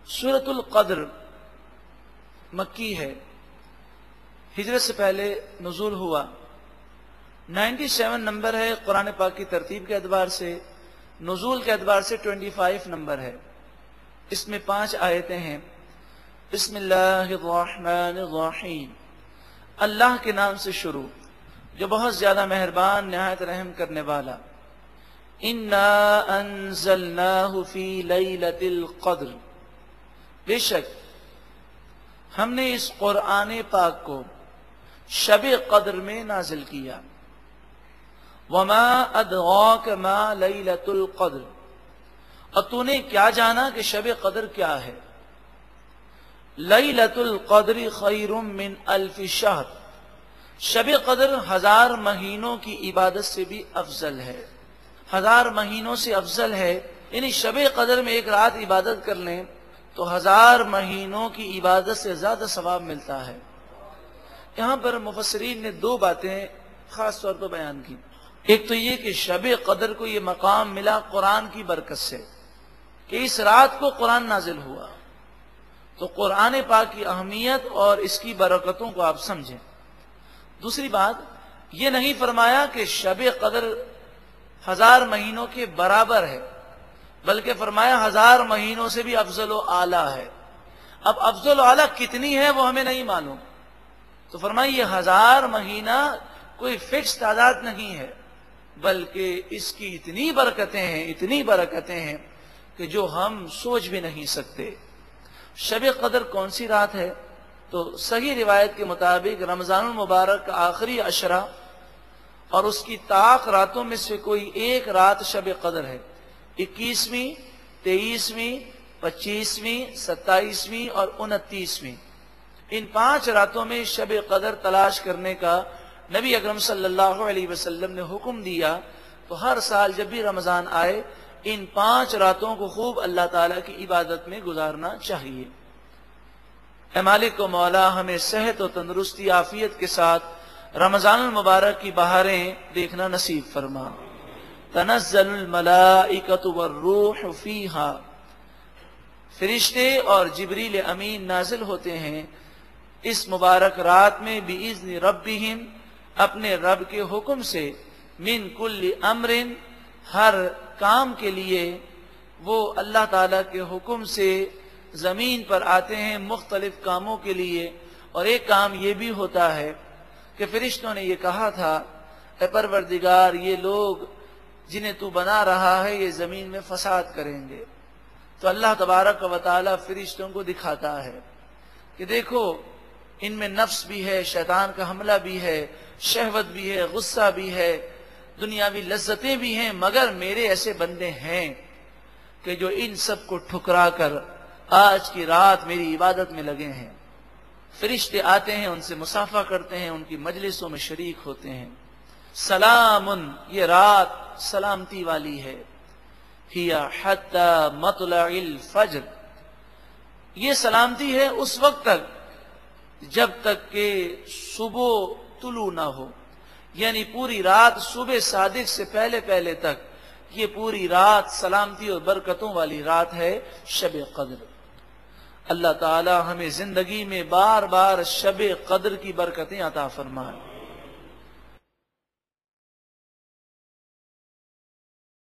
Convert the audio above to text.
سورۃ القدر مکی ہے، ہجرت سے پہلے نزول ہوا، 97 نمبر ہے قرآن پاک کی ترتیب کے اعتبار سے، نزول کے اعتبار سے 25 نمبر ہے۔ اس میں 5 آیتیں ہیں۔ بسم اللہ الرحمن الرحیم، اللہ کے نام سے شروع جو بہت زیادہ مہربان نہایت رحم کرنے والا۔ انا انزلناہ فی لیلۃ القدر، بے شک ہم نے اس قرآن پاک کو شب قدر میں نازل کیا۔ وما ادراک ما لیلۃ القدر، اور تو نے کیا جانا کہ شب قدر کیا ہے؟ لیلۃ القدر خیر من الف شہر، شب قدر 1000 مہینوں کی عبادت سے بھی افضل ہے، 1000 مہینوں سے افضل ہے۔ یعنی شب قدر میں ایک رات عبادت کر لیں تو 1000 مہینوں کی عبادت سے زیادہ ثواب ملتا ہے۔ یہاں پر مفسرین نے 2 باتیں خاص طور پر بیان کی۔ ایک تو یہ کہ شب قدر کو یہ مقام ملا قرآن کی برکت سے کہ اس رات کو قرآن نازل ہوا، تو قرآن پاک کی اہمیت اور اس کی برکتوں کو آپ سمجھیں۔ دوسری بات یہ نہیں فرمایا کہ شب قدر 1000 مہینوں کے برابر ہے، بلکہ فرمایا 1000 مہینوں سے بھی افضل و اعلیٰ ہے۔ اب افضل و اعلیٰ کتنی ہے وہ ہمیں نہیں معلوم، تو فرمایا یہ 1000 مہینہ کوئی فکس تعداد نہیں ہے، بلکہ اس کی اتنی برکتیں ہیں کہ جو ہم سوچ بھی نہیں سکتے۔ شب قدر کون سی رات ہے؟ تو صحیح روایت کے مطابق رمضان المبارک کا آخری عشرہ اور اس کی طاق راتوں میں سے کوئی ایک رات شب قدر ہے۔ 21ویں، 23ویں، 25ویں، 27ویں اور 29ویں، ان 5 راتوں میں شب قدر تلاش کرنے کا نبی اکرم صلی اللہ علیہ وسلم نے حکم دیا۔ تو ہر سال جب بھی رمضان آئے ان 5 راتوں کو خوب اللہ تعالیٰ کی عبادت میں گزارنا چاہیے۔ اے مالک و مولا، ہمیں صحت و تندرستی عافیت کے ساتھ رمضان المبارک کی بہاریں دیکھنا نصیب فرما۔ تنزل الملائکۃ والروح فیہا، فرشتے اور جبریل امین نازل ہوتے ہیں اس مبارک رات میں بِإِذْنِ رَبِّهِمْ، اپنے رب کے حکم سے، من کل امر، ہر کام کے لیے وہ اللہ تعالیٰ کے حکم سے زمین پر آتے ہیں مختلف کاموں کے لیے۔ اور ایک کام یہ بھی ہوتا ہے کہ فرشتوں نے یہ کہا تھا، اے پروردگار یہ لوگ جنہیں تو بنا رہا ہے یہ زمین میں فساد کریں گے، تو اللہ تبارک و تعالیٰ فرشتوں کو دکھاتا ہے کہ دیکھو ان میں نفس بھی ہے، شیطان کا حملہ بھی ہے، شہوت بھی ہے، غصہ بھی ہے، دنیاوی لذتیں بھی ہیں، مگر میرے ایسے بندے ہیں کہ جو ان سب کو ٹھکرا کر آج کی رات میری عبادت میں لگے ہیں۔ فرشتے آتے ہیں، ان سے مصافحہ کرتے ہیں، ان کی مجلسوں میں شریک ہوتے ہیں۔ سلام، یہ رات سلامتی والی ہے، ہی حتی مطلع الفجر، یہ سلامتی ہے اس وقت تک جب تک کہ صبح طلوع نہ ہو، یعنی پوری رات صبح صادق سے پہلے تک یہ پوری رات سلامتی اور برکتوں والی رات ہے شب قدر۔ اللہ تعالی ہمیں زندگی میں بار بار شب قدر کی برکتیں عطا فرمائے۔